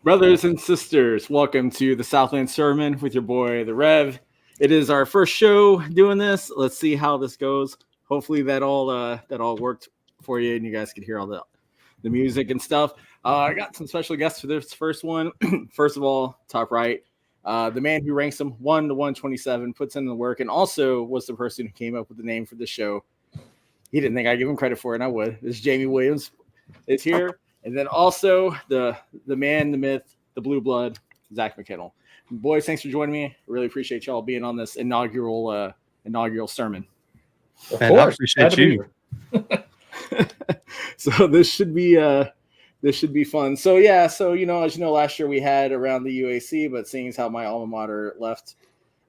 Brothers and sisters, welcome to the Southland Sermon with your boy, the Rev. It is our first show doing this. Let's see how this goes. Hopefully that all worked for you and you guys could hear all the music and stuff. I got some special guests for this first one. First of all, top right, the man who ranks them 1 to 127, puts in the work, and also was the person who came up with the name for the show. He didn't think I'd give him credit for it, and I would. This is Jamie Williams. Is here. And then also the man, the myth, the blue blood, Zach McKinnell. Boys, thanks for joining me. Really appreciate y'all being on this inaugural sermon. Of course, I appreciate you. So this should be fun. So yeah, as you know, last year we had around the UAC, but seeing as how my alma mater left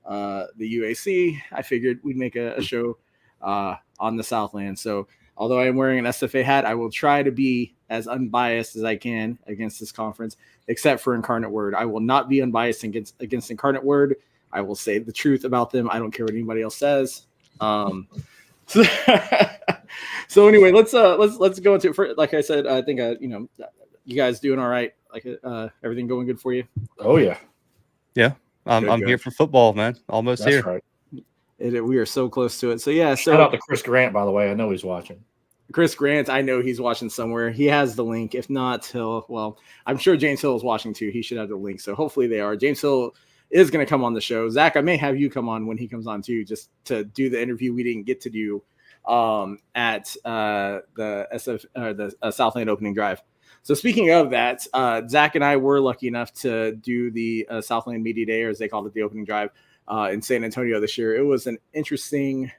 the UAC, I figured we'd make a show on the Southland. So although I am wearing an SFA hat, I will try to be as unbiased as I can against this conference, except for Incarnate Word. I will not be unbiased against Incarnate Word. I will say the truth about them. I don't care what anybody else says. So anyway, let's go into it. First, like I said, I think you guys doing all right? Like everything going good for you? Oh yeah. I'm here for football, man. Almost That's here. Right. We are so close to it. So yeah. So shout out to Chris Grant, by the way. I know he's watching. Chris Grant, I know he's watching somewhere. He has the link. If not, I'm sure James Hill is watching too. He should have the link. So hopefully they are. James Hill is going to come on the show. Zach, I may have you come on when he comes on too, just to do the interview we didn't get to do at the Southland opening drive. So speaking of that, Zach and I were lucky enough to do the Southland Media Day, or as they called it, the opening drive in San Antonio this year. It was an interesting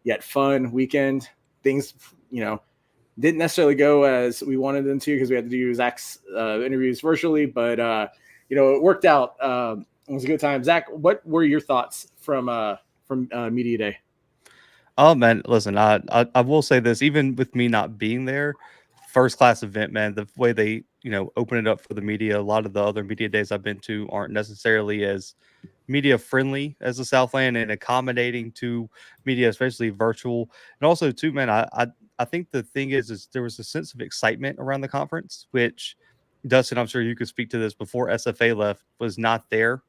yet fun weekend. Things, didn't necessarily go as we wanted them to because we had to do Zach's interviews virtually, but it worked out. It was a good time. Zach, what were your thoughts from Media Day? Oh man, listen, I will say this, even with me not being there, first class event, man. The way they open it up for the media, a lot of the other media days I've been to aren't necessarily as media friendly as the Southland and accommodating to media, especially virtual. And also too, man, I think the thing is there was a sense of excitement around the conference, which Dustin, I'm sure you could speak to this, before SFA left, was not there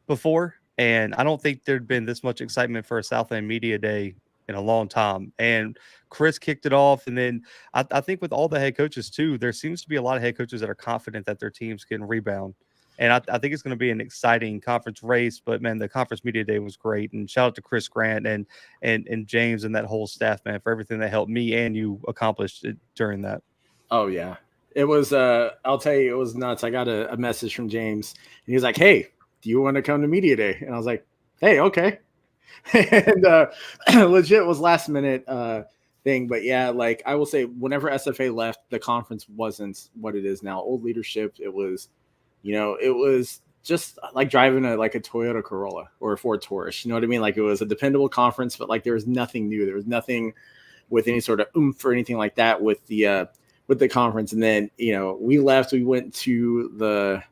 before. And I don't think there'd been this much excitement for a Southland Media Day in a long time. And Chris kicked it off. And then I think with all the head coaches too, there seems to be a lot of head coaches that are confident that their teams can rebound. And I think it's going to be an exciting conference race. But man, the conference media day was great. And shout out to Chris Grant and James and that whole staff, man, for everything that helped me and you accomplish during that. Oh yeah, it was. I'll tell you, it was nuts. I got a message from James, and he was like, "Hey, do you want to come to media day?" And I was like, "Hey, okay." And legit was last minute thing, but yeah, like I will say, whenever SFA left, the conference wasn't what it is now. Old leadership, it was just like driving a Toyota Corolla or a Ford Taurus. You know what I mean? Like it was a dependable conference, but like there was nothing new. There was nothing with any sort of oomph or anything like that with the conference. And then we left. We went to the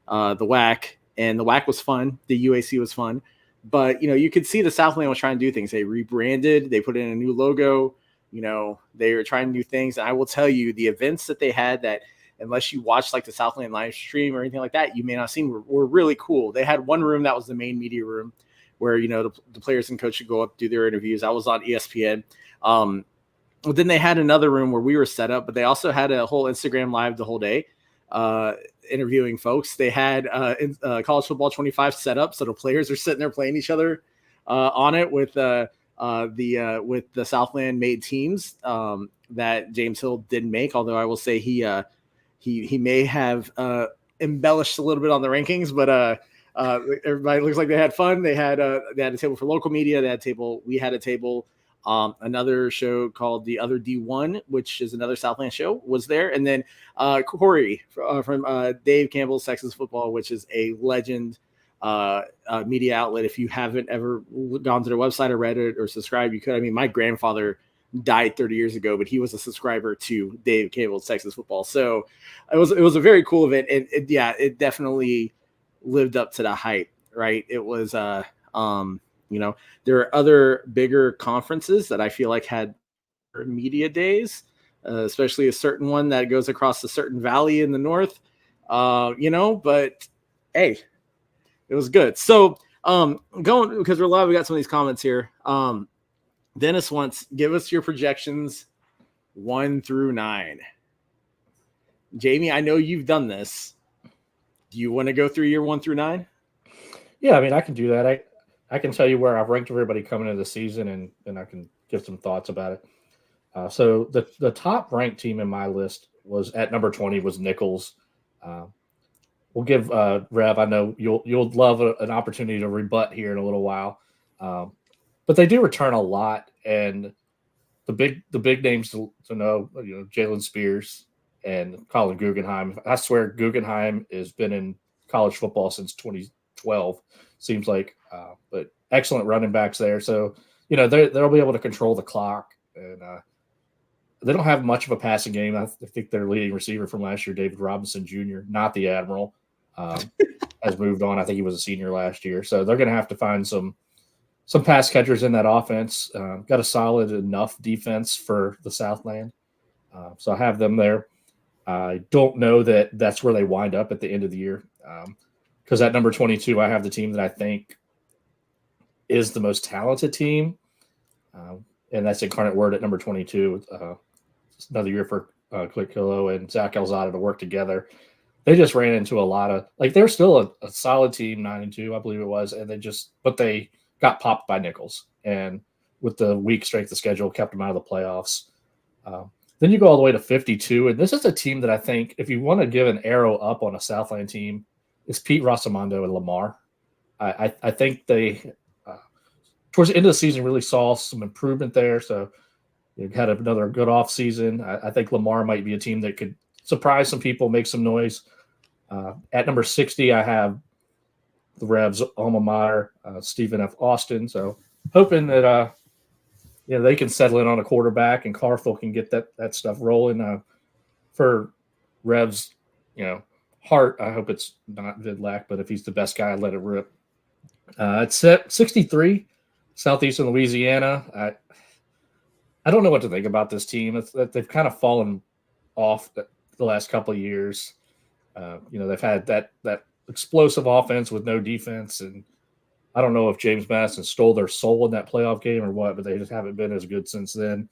WAC, and the WAC was fun. The UAC was fun. But, you could see the Southland was trying to do things. They rebranded. They put in a new logo. They were trying to do things. And I will tell you, the events that they had that, unless you watched like the Southland live stream or anything like that, you may not have seen were really cool. They had one room that was the main media room where, the players and coach should go up, do their interviews. I was on ESPN. But then they had another room where we were set up, but they also had a whole Instagram live the whole day. Interviewing folks. They had college football 25 set up, so the players are sitting there playing each other on it with the Southland made teams that James Hill didn't make. Although I will say he may have embellished a little bit on the rankings, but everybody looks like they had fun. They had a table for local media. They had a table. We had a table. Another show called The Other D1, which is another Southland show, was there. And then Corey from Dave Campbell's Texas Football, which is a legend media outlet. If you haven't ever gone to their website or read it or subscribed, you could. I mean, my grandfather died 30 years ago, but he was a subscriber to Dave Campbell's Texas Football. So it was a very cool event. And it definitely lived up to the hype, right? It was there are other bigger conferences that I feel like had media days, especially a certain one that goes across a certain valley in the north. But hey, it was good. So going because we're live, we got some of these comments here. Dennis wants, give us your projections 1 through 9. Jamie, I know you've done this. Do you want to go through your 1 through 9? Yeah, I mean, I can do that. I can tell you where I've ranked everybody coming into the season, and I can give some thoughts about it. So the top ranked team in my list was at number 20 was Nichols. We'll give Rev. I know you'll love an opportunity to rebut here in a little while, but they do return a lot, and the big names to know, Jalen Spears and Colin Guggenheim. I swear Guggenheim has been in college football since 2012. Seems like, but excellent running backs there. So they'll be able to control the clock, and they don't have much of a passing game. I think their leading receiver from last year, David Robinson Jr., not the Admiral, has moved on. I think he was a senior last year. So they're going to have to find some pass catchers in that offense. Got a solid enough defense for the Southland. So I have them there. I don't know that that's where they wind up at the end of the year. Because at number 22, I have the team that I think is the most talented team. And that's Incarnate Word at number 22. It's another year for Click Kilo and Zach Elzada to work together. They just ran into a lot of, they're still a solid team, 9-2, I believe it was. And but they got popped by Nichols. And with the weak strength of schedule, kept them out of the playoffs. Then you go all the way to 52. And this is a team that I think, if you want to give an arrow up on a Southland team, it's Pete Rosamondo and Lamar. I think they, towards the end of the season, really saw some improvement there. So you had another good offseason. I think Lamar might be a team that could surprise some people, make some noise. At number 60, I have the Revs alma mater, Stephen F. Austin. So hoping that they can settle in on a quarterback and Carthel can get that stuff rolling. For Revs, Hart, I hope it's not Vidlac, but if he's the best guy, let it rip. It's 63, Southeastern Louisiana. I don't know what to think about this team. They've kind of fallen off the last couple of years. They've had that explosive offense with no defense, and I don't know if James Madison stole their soul in that playoff game or what, but they just haven't been as good since then.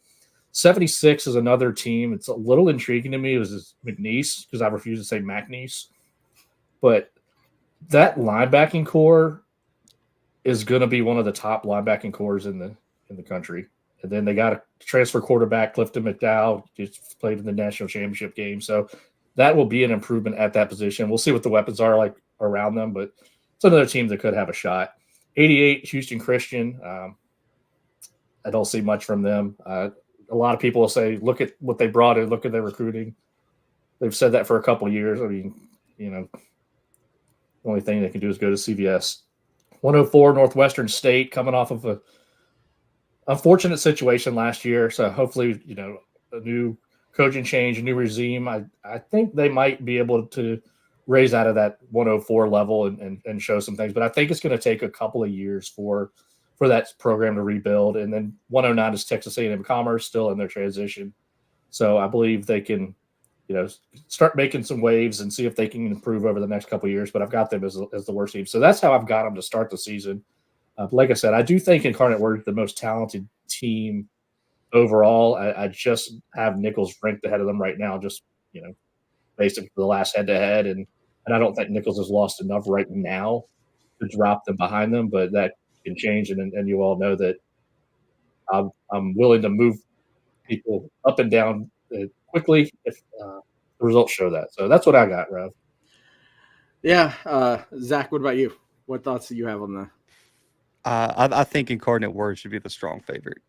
76 is another team. It's a little intriguing to me. It was McNeese, because I refuse to say McNeese. But that linebacking core is going to be one of the top linebacking cores in the country. And then they got a transfer quarterback, Clifton McDowell, just played in the national championship game. So that will be an improvement at that position. We'll see what the weapons are like around them, but it's another team that could have a shot. 88, Houston Christian. I don't see much from them. A lot of people will say, look at what they brought in, look at their recruiting. They've said that for a couple of years. I mean, the only thing they can do is go to CVS. 104, Northwestern State, coming off of a unfortunate situation last year. So hopefully, a new coaching change, a new regime. I think they might be able to raise out of that 104 level and show some things. But I think it's going to take a couple of years for that program to rebuild. And then 109 is Texas A&M Commerce, still in their transition. So I believe they can, start making some waves and see if they can improve over the next couple of years. But I've got them as the worst team. So that's how I've got them to start the season. Like I said, I do think Incarnate Word is the most talented team overall. I just have Nichols ranked ahead of them right now, just, basically the last head-to-head. And I don't think Nichols has lost enough right now to drop them behind them, but that can change. And you all know that I'm willing to move people up and down quickly if the results show that. So that's what I got, Rev. Yeah. Zach, what about you? What thoughts do you have on the? I think Incarnate Word should be the strong favorite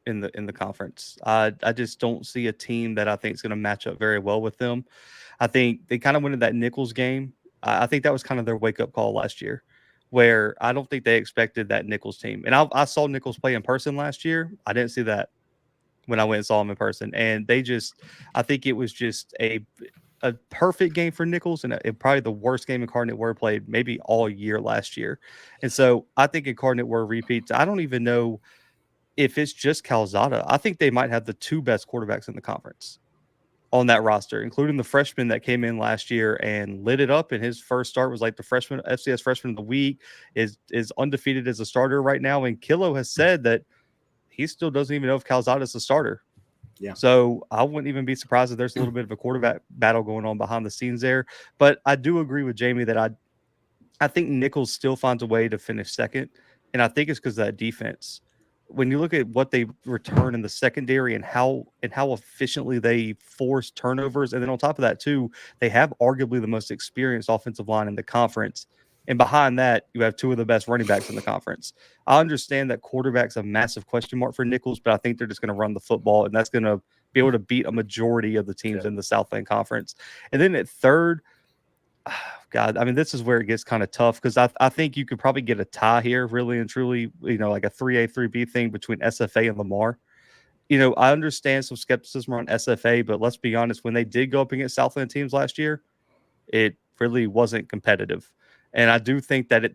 in the conference. I just don't see a team that I think is going to match up very well with them. I think they kind of went in that Nichols game. I think that was kind of their wake-up call last year, where I don't think they expected that Nichols team. And I saw Nichols play in person last year. I didn't see that when I went and saw them in person. And I think it was just a perfect game for Nichols and probably the worst game Incarnate Word played maybe all year last year. And so I think Incarnate Word repeats. I don't even know if it's just Calzada. I think they might have the two best quarterbacks in the conference on that roster, including the freshman that came in last year and lit it up. And his first start was like the freshman FCS freshman of the week, is undefeated as a starter right now. And Kilo has said that he still doesn't even know if Calzada is a starter. Yeah. So I wouldn't even be surprised if there's a little bit of a quarterback battle going on behind the scenes there. But I do agree with Jamie that I think Nichols still finds a way to finish second. And I think it's because of that defense. When you look at what they return in the secondary and how efficiently they force turnovers, and then on top of that too, they have arguably the most experienced offensive line in the conference. And behind that, you have two of the best running backs in the conference. I understand that quarterback's a massive question mark for Nichols, but I think they're just going to run the football, and that's going to be able to beat a majority of the teams in the Southland Conference. And then at third, God, I mean, this is where it gets kind of tough because I think you could probably get a tie here, really and truly, like a 3A, 3B thing between SFA and Lamar. I understand some skepticism around SFA, but let's be honest, when they did go up against Southland teams last year, it really wasn't competitive. And I do think that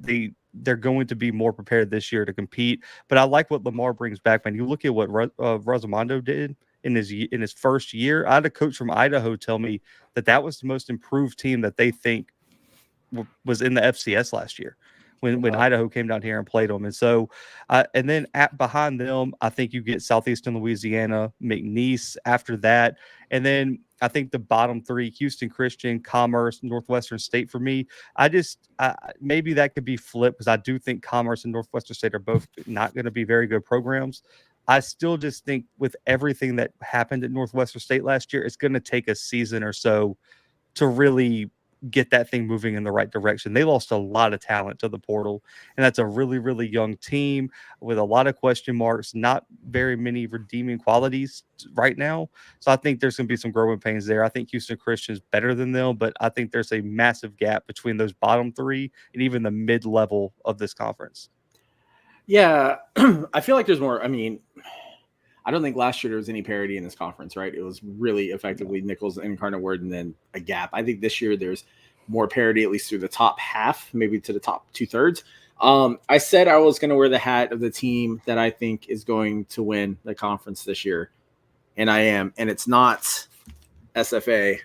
they're going to be more prepared this year to compete. But I like what Lamar brings back, man. You look at what Rosamondo did in his first year. I had a coach from Idaho tell me that was the most improved team that they think was in the FCS last year when Idaho came down here and played them. And so, and then behind them, I think you get Southeastern Louisiana, McNeese after that. And then I think the bottom three, Houston Christian, Commerce, Northwestern State for me. Maybe that could be flipped because I do think Commerce and Northwestern State are both not going to be very good programs. I still just think with everything that happened at Northwestern State last year, it's going to take a season or so to really get that thing moving in the right direction. They lost a lot of talent to the portal, and that's a really, really young team with a lot of question marks, not very many redeeming qualities right now. So I think there's going to be some growing pains there. I think Houston Christian is better than them, but I think there's a massive gap between those bottom three and even the mid-level of this conference. Yeah, I feel like there's more. I mean, I don't think last year there was any parity in this conference, right? It was really effectively Nichols and Incarnate Word and then a gap. I think this year there's more parity, at least through the top half, maybe to the top 2/3. I said I was going to wear the hat of the team that I think is going to win the conference this year, and I am. And it's not SFA.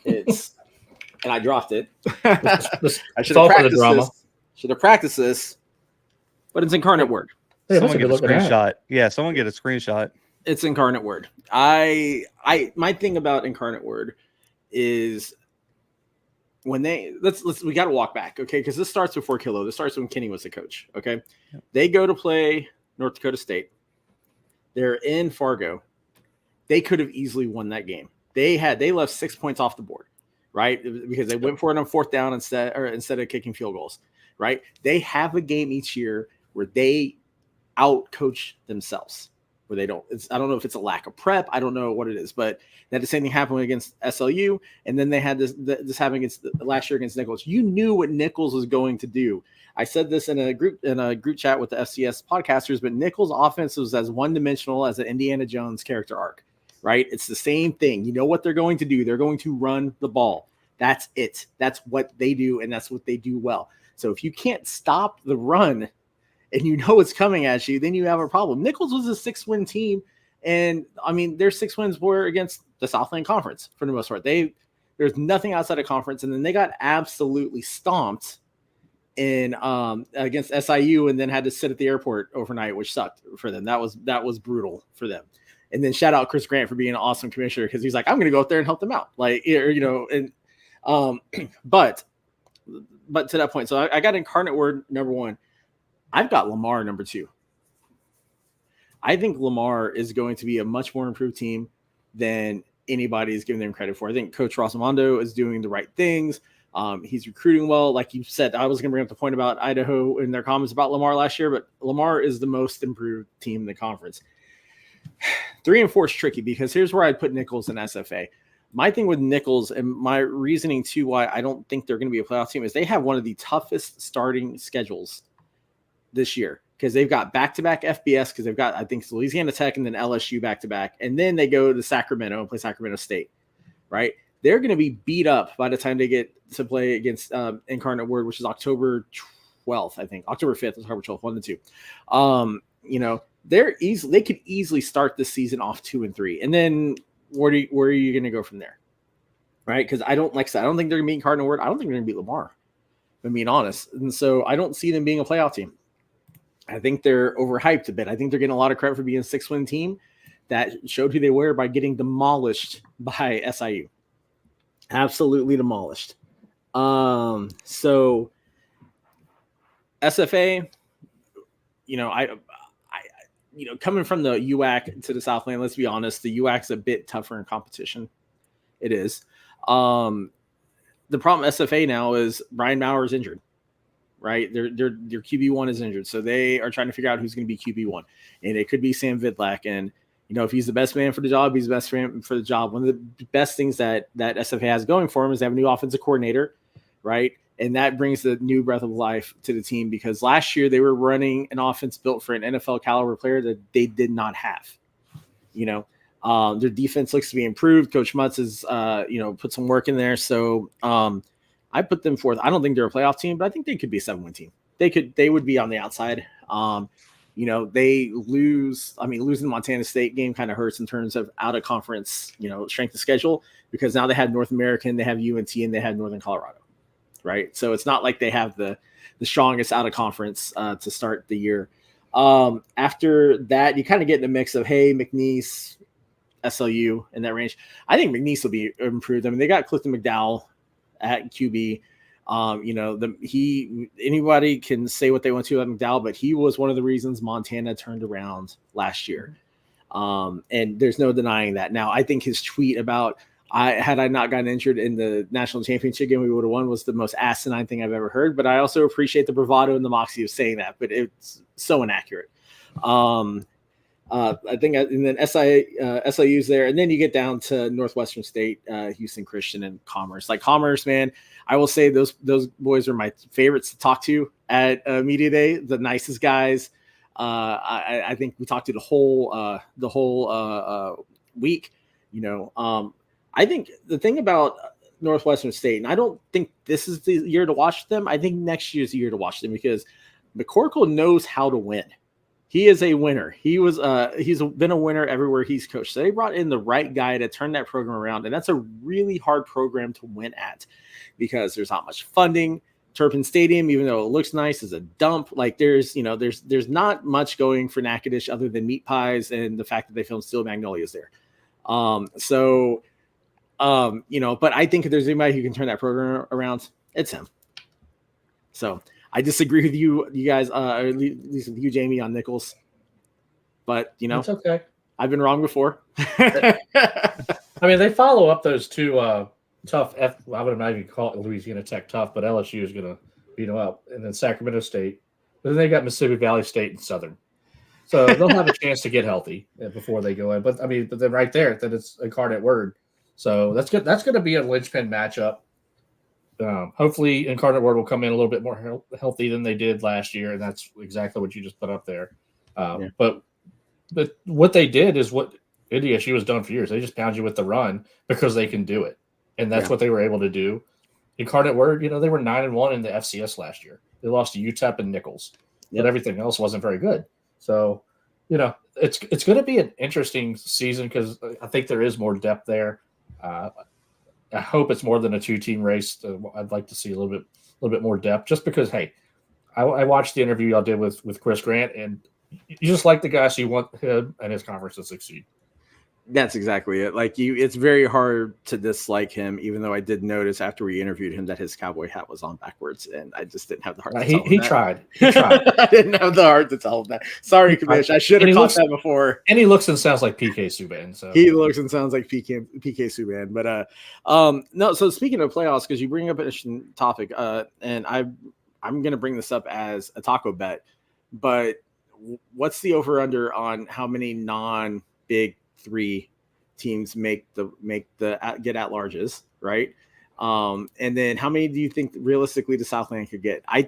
It's and I dropped it. I should have practiced this. Should have practiced this, but it's Incarnate Word. Hey, someone get a screenshot. Yeah, someone get a screenshot. It's Incarnate Word. My thing about Incarnate Word is when we got to walk back, okay? Because this starts before Kilo. This starts when Kenny was the coach, okay? Yep. They go to play North Dakota State. They're in Fargo. They could have easily won that game. They left 6 points off the board, right? Because they went for it on fourth down instead of kicking field goals, right? They have a game each year where they out coach themselves, where they don't. I don't know if it's a lack of prep. I don't know what it is, but that the same thing happened against SLU, and then they had this happen against last year against Nichols. You knew what Nichols was going to do. I said this in a group chat with the FCS podcasters, but Nichols' offense was as one-dimensional as an Indiana Jones character arc, right? It's the same thing. You know what they're going to do. They're going to run the ball. That's it. That's what they do, and that's what they do well. So if you can't stop the run and you know it's coming at you, then you have a problem. Nichols was a 6-win team, and I mean, their 6 wins were against the Southland Conference for the most part. There's nothing outside of conference, and then they got absolutely stomped in against SIU, and then had to sit at the airport overnight, which sucked for them. That was brutal for them. And then shout out Chris Grant for being an awesome commissioner, because he's like, I'm going to go out there and help them out, but to that point, so I got Incarnate Word number 1. I've got Lamar number 2. I think Lamar is going to be a much more improved team than anybody is giving them credit for. I think Coach Rosamondo is doing the right things. He's recruiting well. Like you said, I was going to bring up the point about Idaho in their comments about Lamar last year, but Lamar is the most improved team in the conference. 3 and 4 is tricky because here's where I'd put Nichols and SFA. My thing with Nichols and my reasoning too why I don't think they're going to be a playoff team is they have one of the toughest starting schedules this year, because they've got back-to-back FBS, because they've got, I think, Louisiana Tech and then LSU back-to-back, and then they go to Sacramento and play Sacramento State, right? They're going to be beat up by the time they get to play against Incarnate Word, which is October 12th, I think. October 5th, October 12th, 1 and 2. They could easily start this season off 2 and 3, and then where are you going to go from there? Right? Because I don't think they're going to beat Cardinal Word. I don't think they're going to beat Lamar, if I'm being honest. And so I don't see them being a playoff team. I think they're overhyped a bit. I think they're getting a lot of credit for being a 6-win team that showed who they were by getting demolished by SIU. Absolutely demolished. So SFA, coming from the UAC to the Southland, let's be honest, the UAC's a bit tougher in competition. It is. The problem with SFA now is Brian Maurer is injured, right? Their QB1 is injured. So they are trying to figure out who's going to be QB1. And it could be Sam Vidlac. And, if he's the best man for the job, he's the best man for the job. One of the best things that SFA has going for him is they have a new offensive coordinator, right? And that brings the new breath of life to the team because last year they were running an offense built for an NFL caliber player that they did not have. Their defense looks to be improved. Coach Mutz has, put some work in there. So I put them forth. I don't think they're a playoff team, but I think they could be a 7-win team. They would be on the outside. They lose. I mean, losing the Montana State game kind of hurts in terms of out of conference, strength of schedule because now they have North American, they have UNT, and they have Northern Colorado. Right. So it's not like they have the strongest out of conference to start the year. After that, you kind of get in the mix of, hey, McNeese, SLU in that range. I think McNeese will be improved. I mean, they got Clifton McDowell at QB. Anybody can say what they want to about McDowell, but he was one of the reasons Montana turned around last year. And there's no denying that. Now, I think his tweet about had I not gotten injured in the national championship game, we would have won was the most asinine thing I've ever heard. But I also appreciate the bravado and the moxie of saying that, but it's so inaccurate. I think, and then SIU's there, and then you get down to Northwestern State, Houston Christian, and Commerce. Like Commerce, man, I will say those boys are my favorites to talk to at Media Day. The nicest guys. I think we talked to the whole week. I think the thing about Northwestern State, and I don't think this is the year to watch them. I think next year's the year to watch them because McCorkle knows how to win. He is a winner. He's been a winner everywhere he's coached. So they brought in the right guy to turn that program around. And that's a really hard program to win at because there's not much funding. Turpin Stadium, even though it looks nice, is a dump. Like there's not much going for Natchitoches other than meat pies and the fact that they filmed Steel Magnolias there. But I think if there's anybody who can turn that program around, it's him. So I disagree with you guys, or at least with you, Jamie, on Nichols. But, it's okay. I've been wrong before. I mean, they follow up those two tough I would imagine call it Louisiana Tech tough, but LSU is going to beat them up. And then Sacramento State. But then they got Mississippi Valley State and Southern. So they'll have a chance to get healthy before they go in. But then right there, that it's Incarnate Word. So that's good. That's going to be a linchpin matchup. Hopefully, Incarnate Word will come in a little bit more healthy than they did last year, and that's exactly what you just put up there. But what they did is what NDSU has done for years. They just pound you with the run because they can do it, and that's what they were able to do. Incarnate Word, they were 9-1 in the FCS last year. They lost to UTEP and Nichols, but everything else wasn't very good. So, it's going to be an interesting season because I think there is more depth there. I hope it's more than a 2-team race. I'd like to see a little bit more depth just because, hey, I watched the interview y'all did with Chris Grant, and you just like the guy, so you want him and his conference to succeed. That's exactly it. Like it's very hard to dislike him, even though I did notice after we interviewed him that his cowboy hat was on backwards, and I just didn't have the heart to tell him he that. Tried. He tried. I didn't have the heart to tell him that. Sorry, Kamish. I should have caught that before. And he looks and sounds like PK Subban. So he looks and sounds like PK Subban. But no. So speaking of playoffs, because you bring up an interesting topic, and I'm going to bring this up as a taco bet, but what's the over under on how many non-Big 3 teams make the get at larges, right? And then how many do you think realistically the Southland could get? I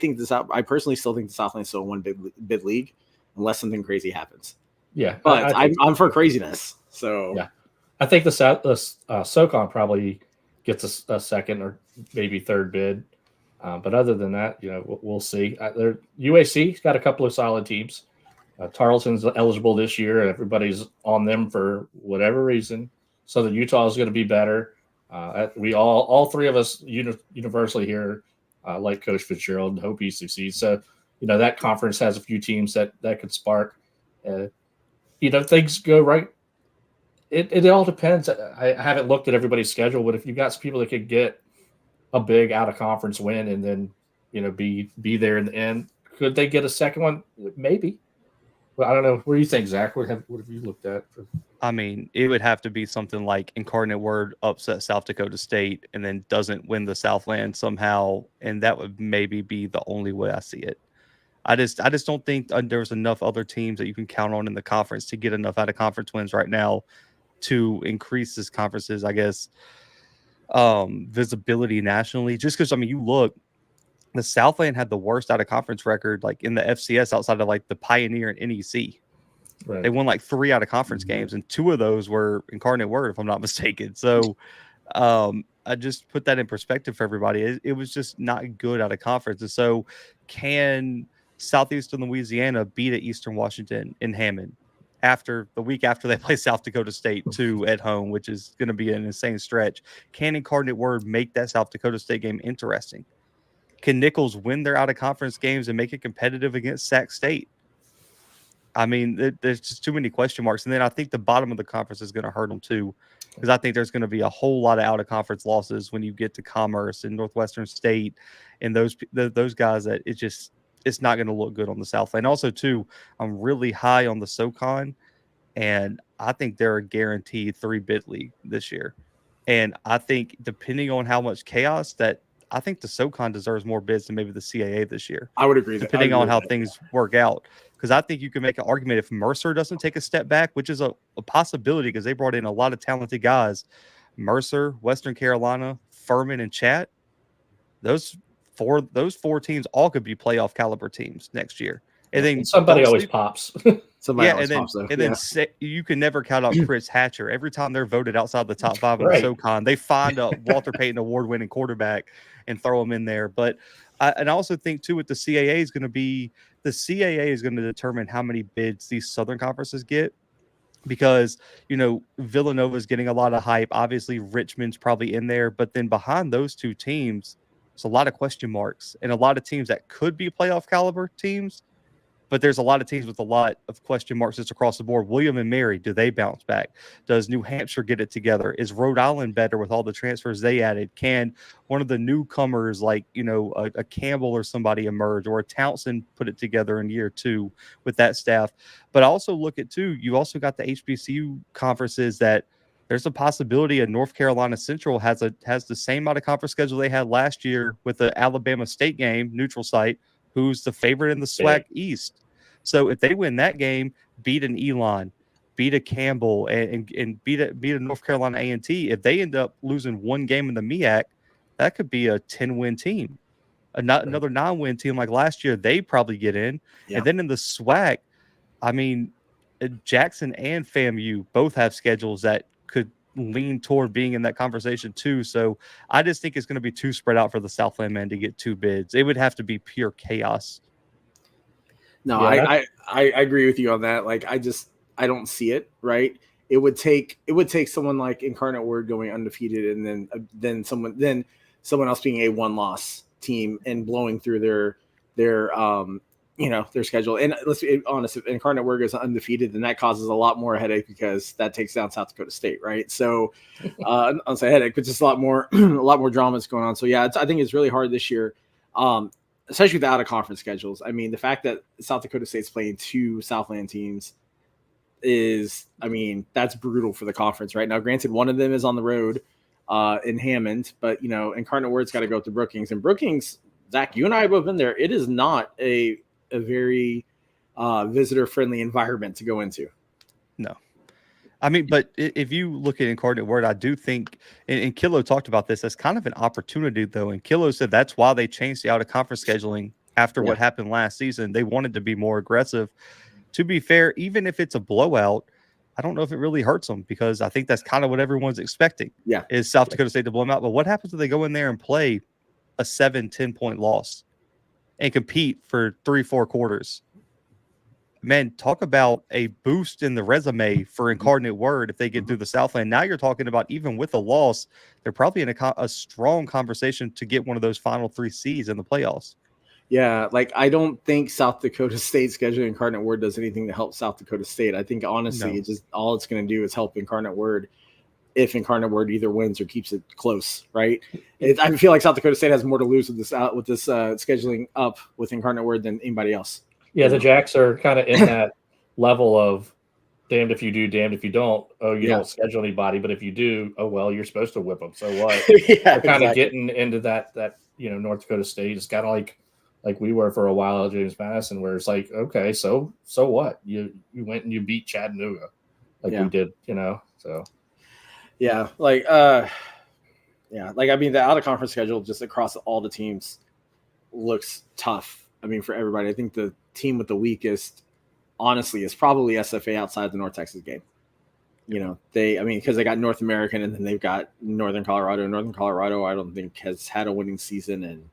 personally still think the Southland still one bid league unless something crazy happens. Yeah, but I'm for craziness. So yeah, I think the SoCon probably gets a second or maybe third bid. But other than that, we'll see. UAC's got a couple of solid teams. Tarleton's eligible this year, and everybody's on them for whatever reason. So the Utah is going to be better. We all three of us universally here like Coach Fitzgerald and hope he succeeds. So, that conference has a few teams that could spark. Things go right. It all depends. I haven't looked at everybody's schedule, but if you've got some people that could get a big out of conference win and then be there in the end, could they get a second one? Maybe. Well, I don't know. What do you think, Zach? What have you looked at? I mean, it would have to be something like Incarnate Word upset South Dakota State and then doesn't win the Southland somehow, and that would maybe be the only way I see it. I just don't think there's enough other teams that you can count on in the conference to get enough out of conference wins right now to increase this conference's, I guess, visibility nationally. Just because, you look, the Southland had the worst out of conference record like in the FCS outside of like the Pioneer and NEC. Right. They won like 3 out of conference games, and 2 of those were Incarnate Word, if I'm not mistaken. So I just put that in perspective for everybody. It was just not good out of conference. And so can Southeastern Louisiana beat at Eastern Washington in Hammond after the week after they play South Dakota State 2 at home, which is going to be an insane stretch? Can Incarnate Word make that South Dakota State game interesting? Can Nichols win their out-of-conference games and make it competitive against Sac State? I mean, there's just too many question marks. And then I think the bottom of the conference is going to hurt them too, because I think there's going to be a whole lot of out-of-conference losses when you get to Commerce and Northwestern State and those guys that it's not going to look good on the Southland. Also, too, I'm really high on the SoCon, and I think they're a guaranteed 3-bid league this year. And I think depending on how much chaos I think the SoCon deserves more bids than maybe the CAA this year. I would agree. Depending on how things work out. Because I think you can make an argument if Mercer doesn't take a step back, which is a possibility because they brought in a lot of talented guys. Mercer, Western Carolina, Furman, and Chat. Those four teams all could be playoff caliber teams next year. And then somebody always pops. Then you can never count out Chris Hatcher. Every time they're voted outside the top 5 in the SoCon, they find a Walter Payton award-winning quarterback and throw him in there. But I also think too, with the CAA is going to determine how many bids these Southern conferences get, because Villanova is getting a lot of hype. Obviously, Richmond's probably in there, but then behind those 2 teams, there's a lot of question marks and a lot of teams that could be playoff caliber teams. But there's a lot of teams with a lot of question marks just across the board. William and Mary, do they bounce back? Does New Hampshire get it together? Is Rhode Island better with all the transfers they added? Can one of the newcomers like, a Campbell or somebody emerge, or a Thompson put it together in year 2 with that staff? But also look at, too, you also got the HBCU conferences that there's a possibility a North Carolina Central has the same out of conference schedule they had last year with the Alabama State game, neutral site, who's the favorite in the SWAC East. So if they win that game, beat an Elon, beat a Campbell, and beat a North Carolina A&T, if they end up losing 1 game in the MEAC, that could be a 10-win team. Another 9-win team like last year, they probably get in. Yeah. And then in the SWAC, Jackson and FAMU both have schedules that could lean toward being in that conversation too. So I just think it's going to be too spread out for the Southland men to get 2 bids. It would have to be pure chaos. No, yeah, I agree with you on that. Like, I don't see it, right? It would take someone like Incarnate Word going undefeated, and then someone else being a 1-loss team and blowing through their schedule. And let's be honest, if Incarnate Word is undefeated, then that causes a lot more headache because that takes down South Dakota State, right? So I'll say headache, but just a lot more drama is going on. So yeah, I think it's really hard this year. Especially with the out-of-conference schedules. I mean, the fact that South Dakota State's playing 2 Southland teams that's brutal for the conference right now. Granted, one of them is on the road in Hammond, but, Incarnate Word's got to go to Brookings. And Brookings, Zach, you and I have both been there. It is not a very visitor-friendly environment to go into. No. I mean, but if you look at Incarnate Word, I do think, and Kilo talked about this, as kind of an opportunity, though. And Kilo said that's why they changed the out-of-conference scheduling after what happened last season. They wanted to be more aggressive. To be fair, even if it's a blowout, I don't know if it really hurts them, because I think that's kind of what everyone's expecting. Yeah, is South Dakota State to blow them out. But what happens if they go in there and play a 7-10 point loss and compete for 3-4 quarters? man, talk about a boost in the resume for Incarnate Word if they get through the Southland. Now you're talking about, even with a loss, they're probably in a strong conversation to get one of those final 3 seeds in the playoffs. Yeah, like I don't think South Dakota State scheduling Incarnate Word does anything to help South Dakota State. I think honestly, it just all it's going to do is help Incarnate Word if Incarnate Word either wins or keeps it close, right? I feel like South Dakota State has more to lose with this scheduling up with Incarnate Word than anybody else. Yeah, the Jacks are kind of in that level of damned if you do, damned if you don't. Oh, you don't schedule anybody, but if you do, oh well, you're supposed to whip them. So what? They're kind of getting into that North Dakota State. It's kind of like we were for a while at James Madison, where it's like, okay, so what? You went and you beat Chattanooga, we did, So I mean, the out of conference schedule just across all the teams looks tough. I mean, for everybody, I think the team with the weakest, honestly, is probably SFA outside the North Texas game. Because they got North American and then they've got Northern Colorado. Northern Colorado, I don't think has had a winning season, and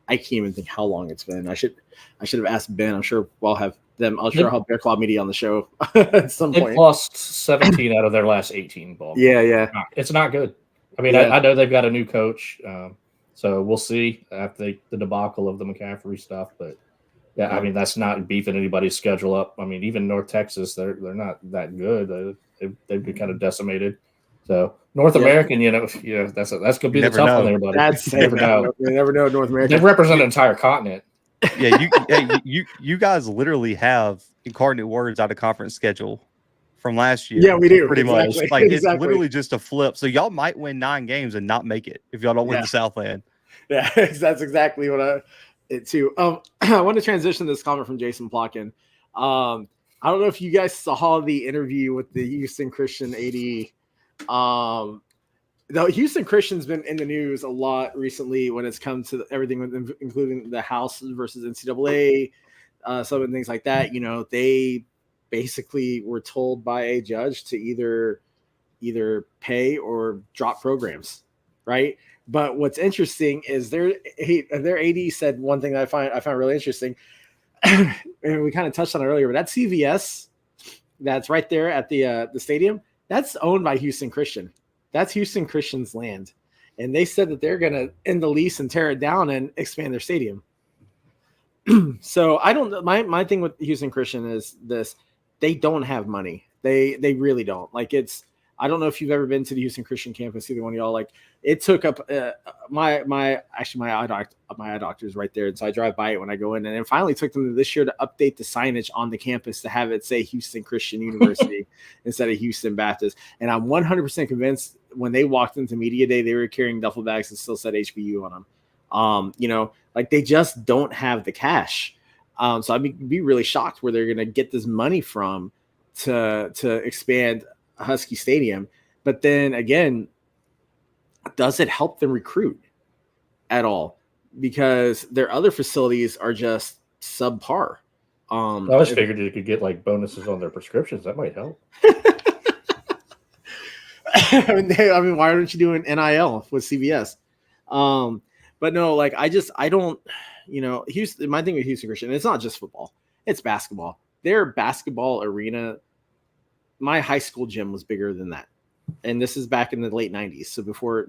I can't even think how long it's been. I should have asked Ben. I'm sure I'll have them. I'll have Bear Claw Media on the show at some point. They've lost 17 out of their last 18 ball. Yeah. It's not good. I mean, I know they've got a new coach, so we'll see after the debacle of the McCaffrey stuff. But I mean, that's not beefing anybody's schedule up. I mean, even North Texas, they're not that good. They've been kind of decimated. So North American, that's going to be the tough one there, buddy. You never know. You never know North American. They represent an entire continent. Yeah, you guys literally have Incarnate Word's out of conference schedule from last year. Yeah, we do. Pretty much. It's literally just a flip. So y'all might win 9 games and not make it if y'all don't win the Southland. Yeah, that's exactly what I want to transition this comment from Jason Plotkin. I don't know if you guys saw the interview with the Houston Christian AD. The Houston Christian's been in the news a lot recently when it's come to everything, including the House versus NCAA, some of the things like that. They basically were told by a judge to either pay or drop programs, right? But what's interesting is their AD said one thing that I found really interesting, and we kind of touched on it earlier. But that CVS that's right there at the stadium, that's owned by Houston Christian. That's Houston Christian's land. And they said that they're going to end the lease and tear it down and expand their stadium. So I don't, my thing with Houston Christian is this: they don't have money. They really don't. I don't know if you've ever been to the Houston Christian campus, either one of y'all. It took up my eye doctor is right there. And so I drive by it when I go in, and it finally took them this year to update the signage on the campus to have it say Houston Christian University instead of Houston Baptist. And I'm 100% convinced when they walked into media day, they were carrying duffel bags that still said HBU on them. They just don't have the cash. So I'd be really shocked where they're going to get this money from to expand Husky Stadium. But then again, does it help them recruit at all? Because their other facilities are just subpar. I always figured you could get bonuses on their prescriptions. That might help. I mean, why aren't you doing NIL with CVS? But no, I don't, Houston, my thing with Houston Christian, it's not just football, it's basketball. Their basketball arena, my high school gym was bigger than that. And this is back in the late 90s. So before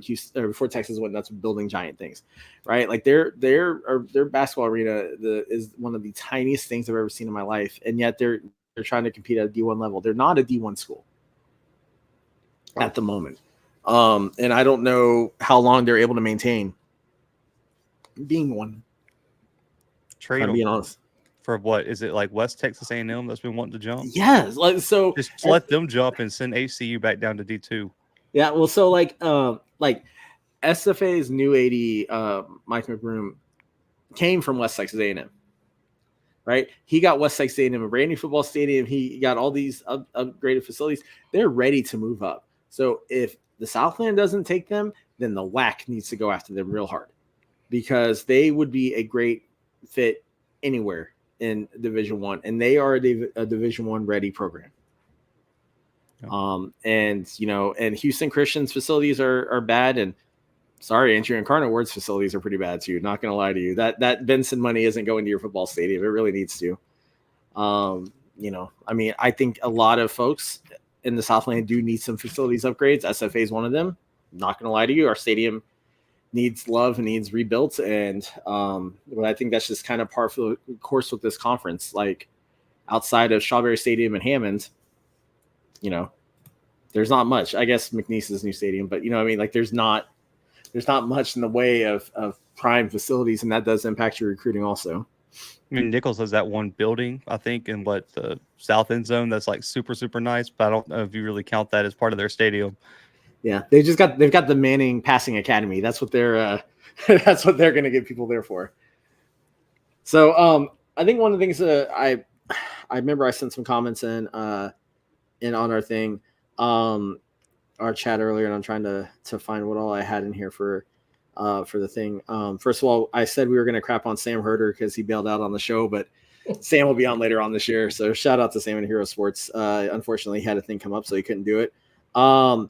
Texas went nuts building giant things, right? Their basketball arena is one of the tiniest things I've ever seen in my life. And yet they're trying to compete at a D1 level. They're not a D1 school at the moment. And I don't know how long they're able to maintain being one. Trade being honest. For what is it, West Texas A&M that's been wanting to jump? Yes, just let them jump and send HCU back down to D2. Yeah, well, so SFA's new AD, Mike McBroom, came from West Texas A&M, right? He got West Texas A&M a brand new football stadium. He got all these upgraded facilities. They're ready to move up. So if the Southland doesn't take them, then the WAC needs to go after them real hard, because they would be a great fit anywhere in Division I, and they are a Division I ready program. And Houston Christian's facilities are bad, and sorry, Andrew Incarnate Word's facilities are pretty bad too. Not gonna lie to you, that Benson money isn't going to your football stadium. It really needs to. I mean, I think a lot of folks in the Southland do need some facilities upgrades. SFA is one of them. Not going to lie to you, our stadium needs love and needs rebuilt. And but I think that's just kind of par for the course with this conference. Like outside of Strawberry Stadium and Hammond, there's not much. I guess McNeese's new stadium, but I mean, like there's not much in the way of prime facilities, and that does impact your recruiting also. I mean, Nichols has that one building, I think, in the south end zone that's like super, super nice, but I don't know if you really count that as part of their stadium. Yeah, they've got the Manning Passing Academy. That's what they're going to get people there for. So I think one of the things I remember I sent some comments in on our thing, our chat earlier, and I'm trying to find what all I had in here for the thing. First of all, I said we were going to crap on Sam Herder because he bailed out on the show, but Sam will be on later on this year. So shout out to Sam and Hero Sports. Unfortunately, he had a thing come up, so he couldn't do it. No,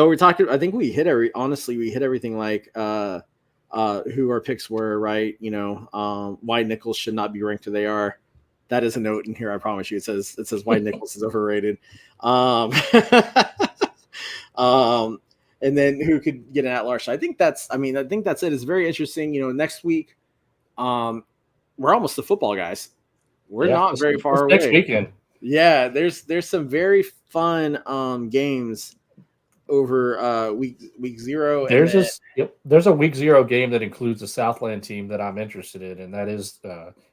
we talked. I think we hit everything like who our picks were, right? Why Nichols should not be ranked who they are. That is a note in here. I promise you. It says why Nichols is overrated. And then who could get an at-large? I think that's it. It's very interesting. Next week, we're almost the football guys. We're not very far away. Next weekend. Yeah, there's some very fun games over week 0. There's a week 0 game that includes a Southland team that I'm interested in, and that is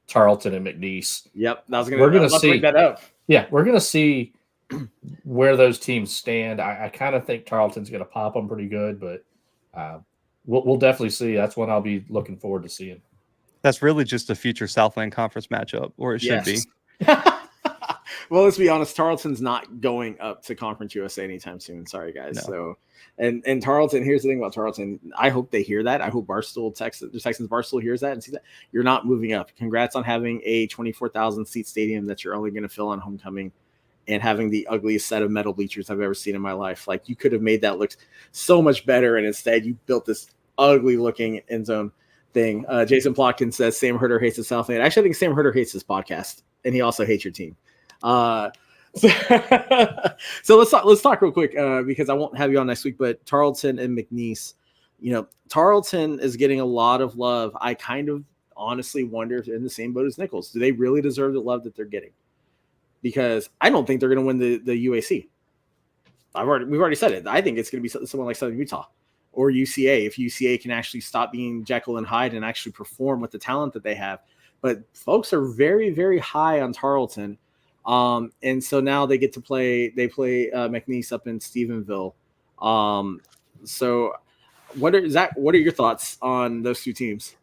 Tarlton and McNeese. Yep, we're gonna see that up. Yeah, we're gonna see where those teams stand. I kind of think Tarleton's gonna pop them pretty good, but we'll definitely see. That's one I'll be looking forward to seeing. That's really just a future Southland Conference matchup, or it should be. Well, let's be honest. Tarleton's not going up to Conference USA anytime soon. Sorry, guys. No. So, and Tarleton. Here's the thing about Tarleton. I hope they hear that. I hope Texans Barstool hears that and sees that. You're not moving up. Congrats on having a 24,000 seat stadium that you're only going to fill on homecoming, and having the ugliest set of metal bleachers I've ever seen in my life. Like, you could have made that look so much better, and instead you built this ugly looking end zone thing. Jason Plotkin says Sam Herder hates the Southland. Actually, I think Sam Herder hates this podcast, and he also hates your team. So let's talk real quick because I won't have you on next week. But Tarleton and McNeese, Tarleton is getting a lot of love. I kind of honestly wonder if they're in the same boat as Nichols. Do they really deserve the love that they're getting? Because I don't think they're going to win the UAC. We've already said it. I think it's going to be someone like Southern Utah or UCA, if UCA can actually stop being Jekyll and Hyde and actually perform with the talent that they have. But folks are very, very high on Tarleton. And so now they get to play McNeese up in Stephenville. So what are your thoughts on those two teams?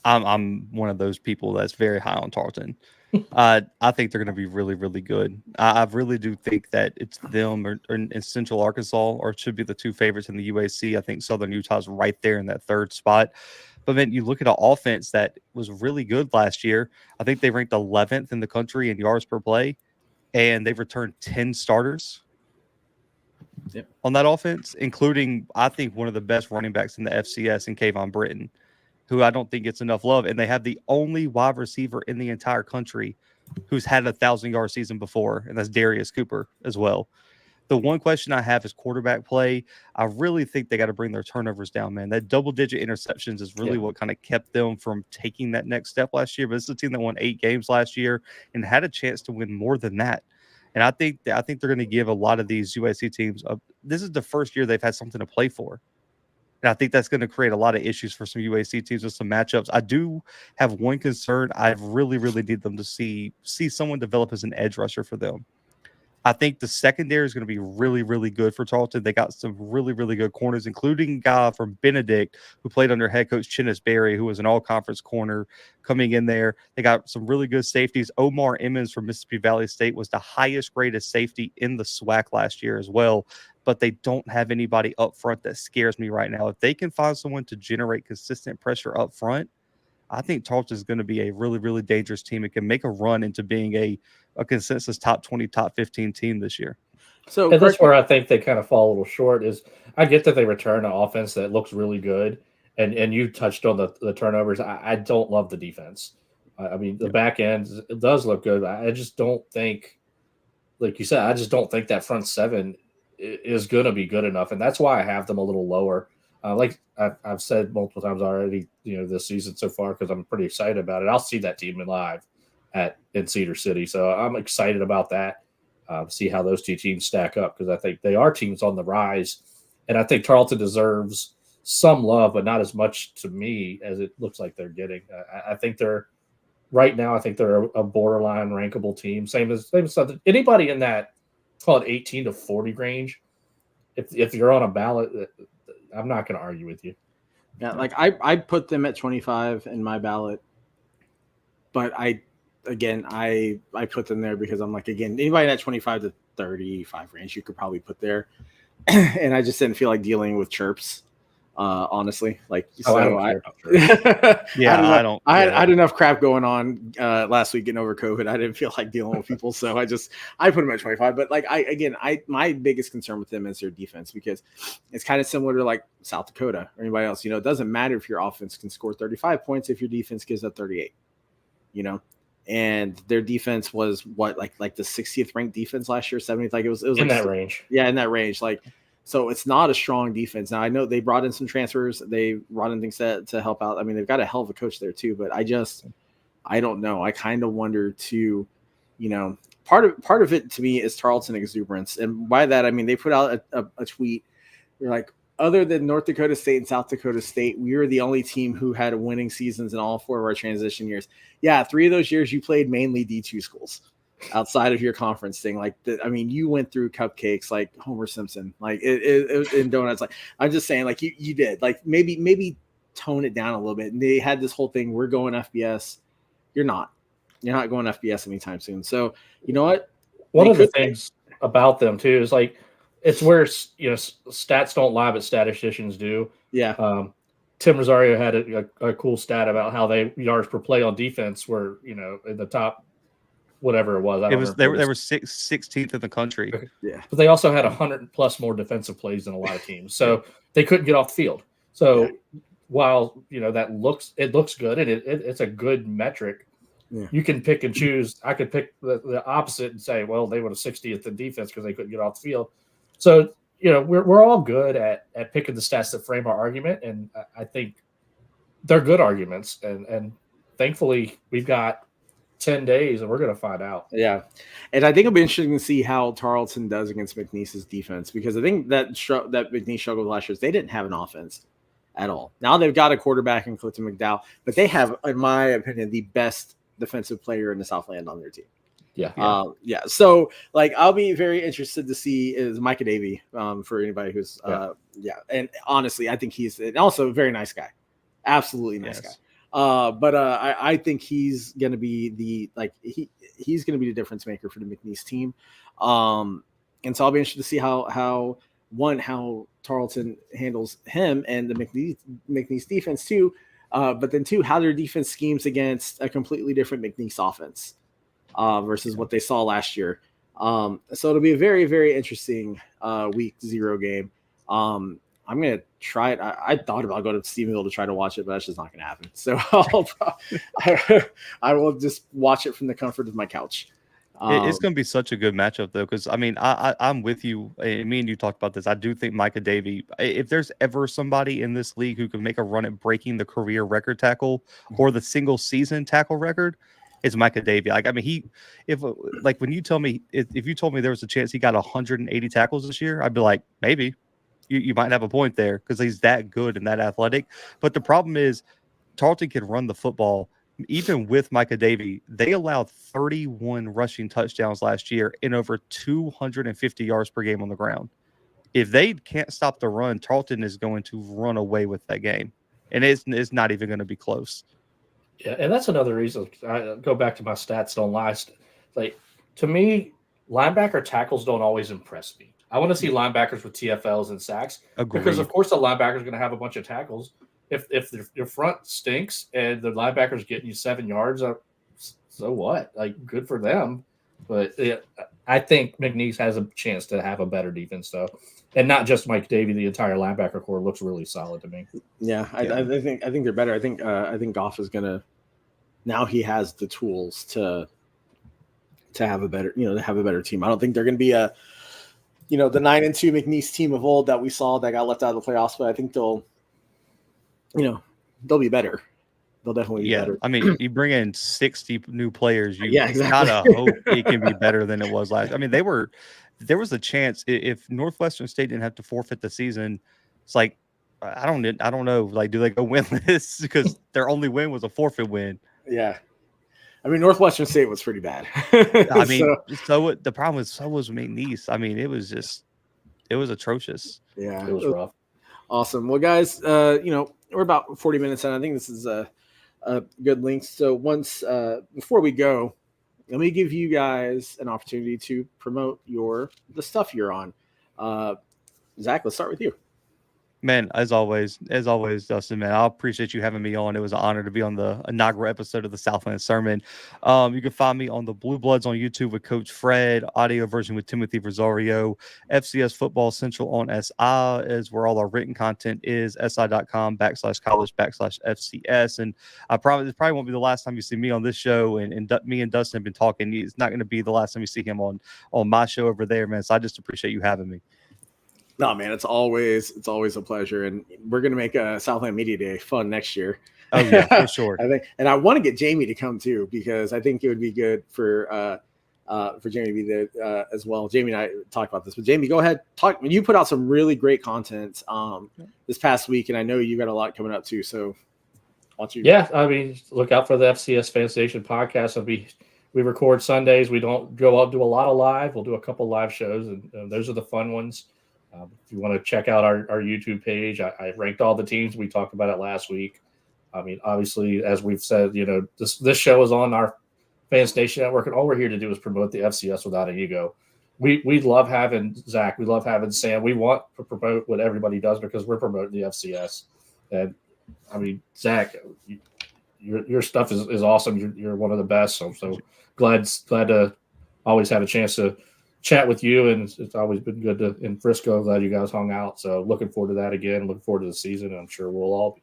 I'm one of those people that's very high on Tarleton. I think they're going to be really, really good. I really do think that it's them or in Central Arkansas, or it should be the two favorites in the UAC. I think Southern Utah's right there in that third spot. But then you look at an offense that was really good last year. I think they ranked 11th in the country in yards per play, and they've returned 10 starters on that offense, including, I think, one of the best running backs in the FCS in Kayvon Britton, who I don't think gets enough love. And they have the only wide receiver in the entire country who's had a 1,000-yard season before, and that's Darius Cooper as well. The one question I have is quarterback play. I really think they got to bring their turnovers down, man. That double-digit interceptions is really what kind of kept them from taking that next step last year. But this is a team that won 8 games last year and had a chance to win more than that. And I think they're going to give a lot of these USC teams this is the first year they've had something to play for. And I think that's going to create a lot of issues for some UAC teams with some matchups. I do have one concern. I really, really need them to see someone develop as an edge rusher for them. I think the secondary is going to be really, really good for Tarleton. They got some really, really good corners, including a guy from Benedict who played under head coach Chinnis Berry, who was an all-conference corner coming in there. They got some really good safeties. Omar Emmons from Mississippi Valley State was the highest graded safety in the SWAC last year as well. But they don't have anybody up front that scares me right now. If they can find someone to generate consistent pressure up front, I think Tarleton is going to be a really, really dangerous team. It can make a run into being a consensus top 20, top 15 team this year. So that's where I think they kind of fall a little short. Is I get that they return an offense that looks really good, and you touched on the turnovers. I don't love the defense. I mean, the back end, it does look good. I just don't think, like you said, I just don't think that front seven is going to be good enough. And that's why I have them a little lower. Like I've said multiple times already, this season so far, because I'm pretty excited about it. I'll see that team live in Cedar City. So I'm excited about that. See how those two teams stack up, because I think they are teams on the rise. And I think Tarleton deserves some love, but not as much to me as it looks like they're getting. I think they're right now. I think they're a borderline rankable team. Same as anybody in that, call it 18 to 40 range. If you're on a ballot, I'm not going to argue with you. Yeah, like I put them at 25 in my ballot, but I put them there because I'm like, again, anybody in that 25 to 35 range you could probably put there, and I just didn't feel like dealing with chirps. Honestly, like, I had enough crap going on last week getting over COVID. I didn't feel like dealing with people, so I put them at 25. But like, my biggest concern with them is their defense, because it's kind of similar to like South Dakota or anybody else. It doesn't matter if your offense can score 35 points if your defense gives up 38. And their defense was what, like the 60th ranked defense last year, 70th. Like it was in like that range. Yeah, in that range. Like. So it's not a strong defense. Now, I know they brought in some transfers. They brought in things to help out. I mean, they've got a hell of a coach there too, but I don't know. I kind of wonder too, part of it to me is Tarleton exuberance. And by that, I mean, they put out a tweet. They're like, other than North Dakota State and South Dakota State, we were the only team who had winning seasons in all 4 of our transition years. Yeah, 3 of those years you played mainly D2 schools. Outside of your conference thing, you went through cupcakes like Homer Simpson, like it in donuts. Like, I'm just saying, like you did, like maybe tone it down a little bit. And they had this whole thing, we're going FBS. You're not going FBS anytime soon. So you know what? One of the things about them too is like, it's where stats don't lie, but statisticians do. Yeah. Tim Rosario had a cool stat about how they yards per play on defense were in the top. Whatever it was, they were 16th in the country. Yeah, but they also had 100+ more defensive plays than a lot of teams, so they couldn't get off the field. So while that looks good and it's a good metric, you can pick and choose. I could pick the opposite and say, well, they were the 60th in defense because they couldn't get off the field. So we're all good at picking the stats that frame our argument, and I think they're good arguments. And thankfully, we've got 10 days and we're going to find out. Yeah. And I think it'll be interesting to see how Tarleton does against McNeese's defense, because I think that McNeese struggled last year is they didn't have an offense at all. Now they've got a quarterback in Clifton McDowell, but they have, in my opinion, the best defensive player in the Southland on their team. Yeah. So like, I'll be very interested to see is Micah Davey for anybody who's And honestly, I think he's also a very nice guy. Absolutely nice guy. But I think he's going to be he's going to be the difference maker for the McNeese team. And so I'll be interested to see how Tarleton handles him and the McNeese defense too. But then too, how their defense schemes against a completely different McNeese offense versus what they saw last year. So it'll be a very, very interesting week 0 game. I'm going to try it. I thought about going to Stephenville to try to watch it, but that's just not going to happen. So I will just watch it from the comfort of my couch. It's going to be such a good matchup, though, because, I mean, I'm with you. Me and you talked about this. I do think Micah Davey, if there's ever somebody in this league who can make a run at breaking the career record tackle or the single season tackle record, it's Micah Davey. Like, I mean, when you tell me, if you told me there was a chance he got 180 tackles this year, I'd be like, maybe. You might have a point there because he's that good and that athletic. But the problem is Tarleton can run the football. Even with Micah Davey, they allowed 31 rushing touchdowns last year and over 250 yards per game on the ground. If they can't stop the run, Tarleton is going to run away with that game. And it's not even going to be close. Yeah, and that's another reason. I go back to my stats don't lie. Like, to me, linebacker tackles don't always impress me. I want to see linebackers with TFLs and sacks. Agreed. Because, of course, the linebacker is going to have a bunch of tackles. If your front stinks and the linebacker's getting you 7 yards, so what? Like, good for them. But I think McNeese has a chance to have a better defense, though. And not just Mike Davey, the entire linebacker core looks really solid to me. Yeah, I think they're better. I think Goff is going to now he has the tools to have a better, to have a better team. I don't think they're going to be a, the 9-2 McNeese team of old that we saw that got left out of the playoffs, but I think they'll be better. They'll definitely be better. I mean, you bring in 60 new players, you exactly. gotta hope it can be better than it was last. I mean, there was a chance if Northwestern State didn't have to forfeit the season. It's like I don't know. Like, do they go winless because their only win was a forfeit win? Yeah. I mean, Northwestern State was pretty bad. I mean, the problem was so was McNeese. I mean, it was atrocious. Yeah, it was rough. Awesome. Well, guys, we're about 40 minutes in. I think this is a good length. So before we go, let me give you guys an opportunity to promote the stuff you're on. Zach, let's start with you. Man, as always, Dustin, man, I appreciate you having me on. It was an honor to be on the inaugural episode of the Southland Sermon. You can find me on the Blue Bloods on YouTube with Coach Fred, audio version with Timothy Rosario, FCS Football Central on SI is where all our written content is, si.com/college/FCS. And I promise this probably won't be the last time you see me on this show. And me and Dustin have been talking. It's not going to be the last time you see him on my show over there, man. So I just appreciate you having me. No, man, it's always a pleasure, and we're gonna make a Southland Media Day fun next year. Oh yeah, for sure. I think, and I want to get Jamie to come too because I think it would be good for Jamie to be there as well. Jamie and I talked about this, but Jamie, go ahead, talk. You put out some really great content this past week, and I know you got a lot coming up too. So, why don't you? Yeah, I mean, look out for the FCS Fans Nation podcast. We record Sundays. We don't go out do a lot of live. We'll do a couple live shows, and those are the fun ones. If you want to check out our YouTube page, I ranked all the teams. We talked about it last week. I mean, obviously, as we've said, this show is on our Fans Nation Network, and all we're here to do is promote the FCS without an ego. We love having Zach. We love having Sam. We want to promote what everybody does because we're promoting the FCS. And, I mean, Zach, your stuff is awesome. You're one of the best. So glad to always have a chance to chat with you, and it's always been good in Frisco. Glad you guys hung out. So looking forward to that again. Looking forward to the season. And I'm sure we'll all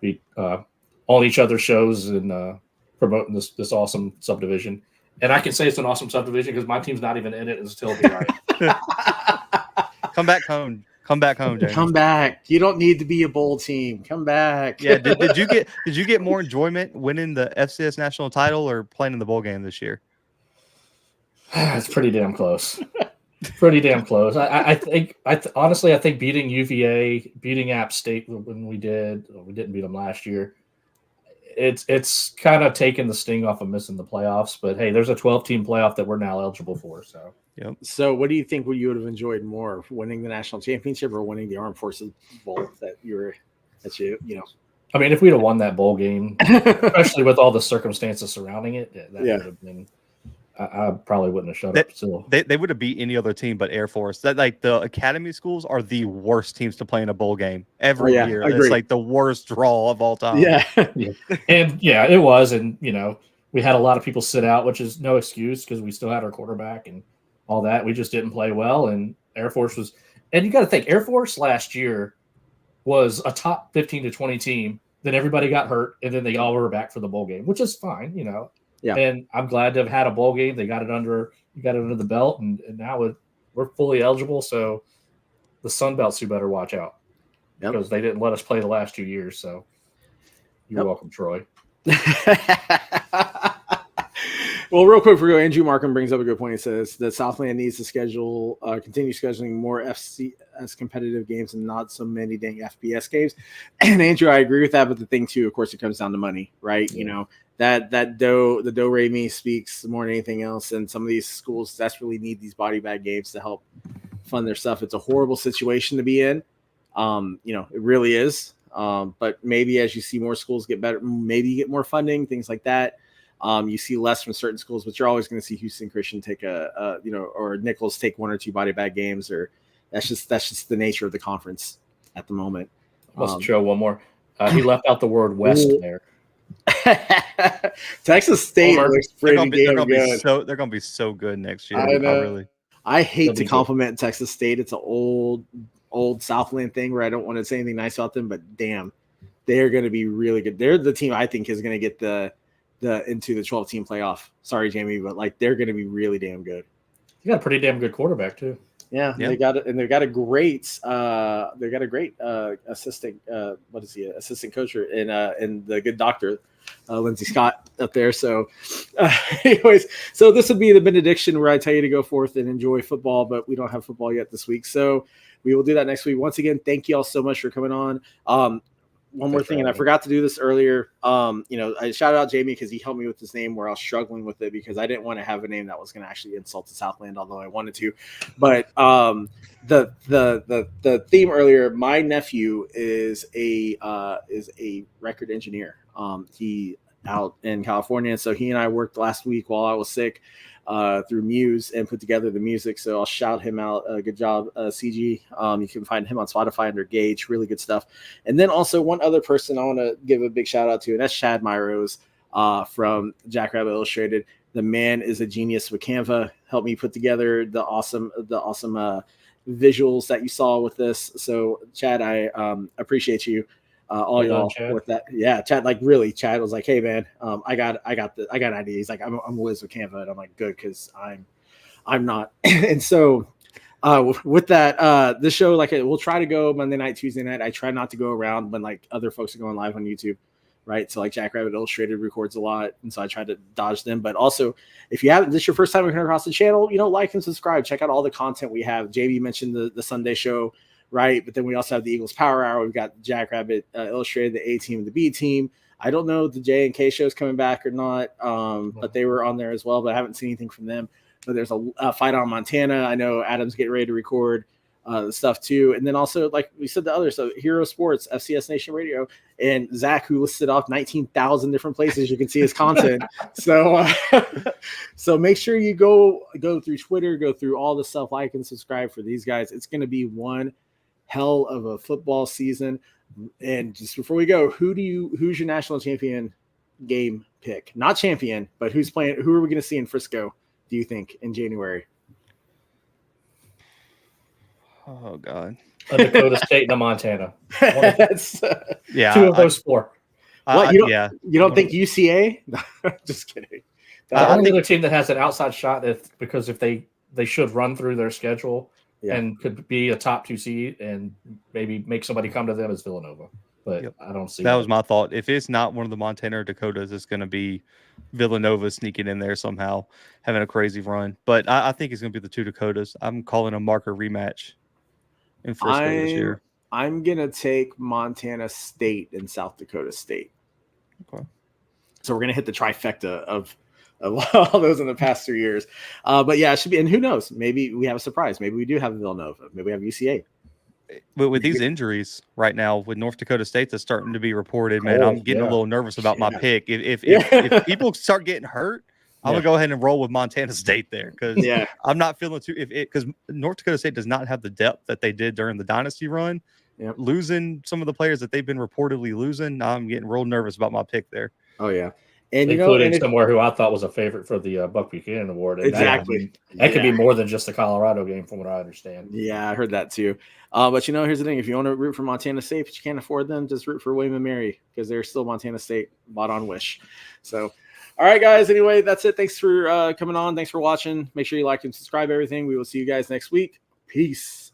be on each other's shows and promoting this awesome subdivision. And I can say it's an awesome subdivision because my team's not even in it and still be right. Come back home. James. Come back. You don't need to be a bowl team. Come back. Yeah. Did you get more enjoyment winning the FCS national title or playing in the bowl game this year? It's pretty damn close. I think honestly, I think beating UVA, beating App State when we didn't beat them last year. It's kind of taken the sting off of missing the playoffs. But hey, there's a 12-team playoff that we're now eligible for. So, yep. So what do you think you would have enjoyed more, winning the national championship or winning the Armed Forces Bowl I mean, if we'd have won that bowl game, especially with all the circumstances surrounding it, that would have been. I probably wouldn't have shut up. Still, they would have beat any other team but Air Force. That the academy schools are the worst teams to play in a bowl game every year. It's like the worst draw of all time. Yeah. And it was. And we had a lot of people sit out, which is no excuse because we still had our quarterback and all that. We just didn't play well. And Air Force was, and you got to think Air Force last year was a top 15 to 20 team. Then everybody got hurt, and then they all were back for the bowl game, which is fine, Yeah. And I'm glad to have had a bowl game. They got it under the belt, and now we're fully eligible. So the Sun Belts, you better watch out because they didn't let us play the last 2 years. So you're welcome, Troy. Well, real quick, Andrew Markham brings up a good point. He says that Southland needs to continue scheduling more FCS competitive games and not so many dang FBS games. And Andrew, I agree with that. But the thing too, of course, it comes down to money, right? Yeah. The do-re-mi speaks more than anything else. And some of these schools desperately need these body bag games to help fund their stuff. It's a horrible situation to be in. It really is. But maybe as you see more schools get better, maybe you get more funding, things like that. You see less from certain schools, but you're always going to see Houston Christian take or Nichols take one or two body bag games, or that's just the nature of the conference at the moment. Let's show one more. He left out the word West there. Texas State looks pretty damn good. They're going to be so good next year. I know. I hate to compliment Texas State. It's an old Southland thing where I don't want to say anything nice about them, but damn, they're going to be really good. They're the team I think is going to get the into the 12-team playoff. Sorry, Jamie, but like they're going to be really damn good. You got a pretty damn good quarterback too. Yeah, Yeah. they've got a great assistant assistant coach and the good doctor Lindsey Scott up there. So anyways, so this would be the benediction where I tell you to go forth and enjoy football, but we don't have football yet this week, so we will do that next week. Once again, thank you all so much for coming on. One more thing, and I forgot to do this earlier. I shout out Jamie because he helped me with this name where I was struggling with it because I didn't want to have a name that was going to actually insult the Southland, although I wanted to. But the theme earlier, my nephew is a record engineer. He out in California, so he and I worked last week while I was sick through Muse and put together the music. So I'll shout him out. Good job, CG. You can find him on Spotify under Gage. Really good stuff. And then also one other person I want to give a big shout out to, and that's Chad Myros from Jackrabbit Illustrated. The man is a genius with Canva. Helped me put together the awesome visuals that you saw with this. So Chad, I appreciate you. All y'all with that. Yeah, Chad, like really, Chad was like, hey man, I got ideas. Like I'm whiz with Canva, and I'm like, good, because I'm not. And so with that, this show, like we'll try to go Monday night, Tuesday night. I try not to go around when like other folks are going live on YouTube, right? So like Jackrabbit Illustrated records a lot, and so I try to dodge them. But also, if you haven't, this is your first time coming across the channel, like and subscribe. Check out all the content we have. JB mentioned the Sunday show. Right, but then we also have the Eagles Power Hour. We've got Jackrabbit Illustrated, the A team, and the B team. I don't know if the J and K show is coming back or not, but they were on there as well. But I haven't seen anything from them. But there's a fight on Montana. I know Adam's getting ready to record the stuff too. And then also, like we said, the other so Hero Sports, FCS Nation Radio, and Zach, who listed off 19,000 different places you can see his content. So make sure you go through Twitter, go through all the stuff, like and subscribe for these guys. It's going to be one hell of a football season. And just before we go, who's your national champion game pick? Not champion, but who's playing? Who are we going to see in Frisco, do you think, in January? Oh God, Dakota State and Montana. Yeah, two of those four. You don't think UCA? Just kidding. The only other team that has an outside shot because if they should run through their schedule. Yeah. And could be a top 2 seed and maybe make somebody come to them as Villanova. But I don't see that. Was my thought. If it's not one of the Montana or Dakotas, it's going to be Villanova sneaking in there somehow, having a crazy run. But I think it's going to be the 2 Dakotas. I'm calling a marker rematch in Frisco this year. I'm going to take Montana State and South Dakota State. Okay. So we're going to hit the trifecta of all those in the past 3 years. But yeah, it should be. And who knows? Maybe we have a surprise. Maybe we do have Villanova. Maybe we have UCA. But with these injuries right now, with North Dakota State that's starting to be reported, man, I'm getting a little nervous about my pick. If people start getting hurt, I'm going to go ahead and roll with Montana State there because I'm not feeling because North Dakota State does not have the depth that they did during the dynasty run. Yep. Losing some of the players that they've been reportedly losing, I'm getting real nervous about my pick there. Oh, yeah. And including somewhere who I thought was a favorite for the Buck Buchanan Award. And exactly. That could be more than just the Colorado game, from what I understand. Yeah, I heard that too. But here's the thing: if you want to root for Montana State, but you can't afford them, just root for William and Mary because they're still Montana State, bought on Wish. So, all right, guys. Anyway, that's it. Thanks for coming on. Thanks for watching. Make sure you like and subscribe. Everything. We will see you guys next week. Peace.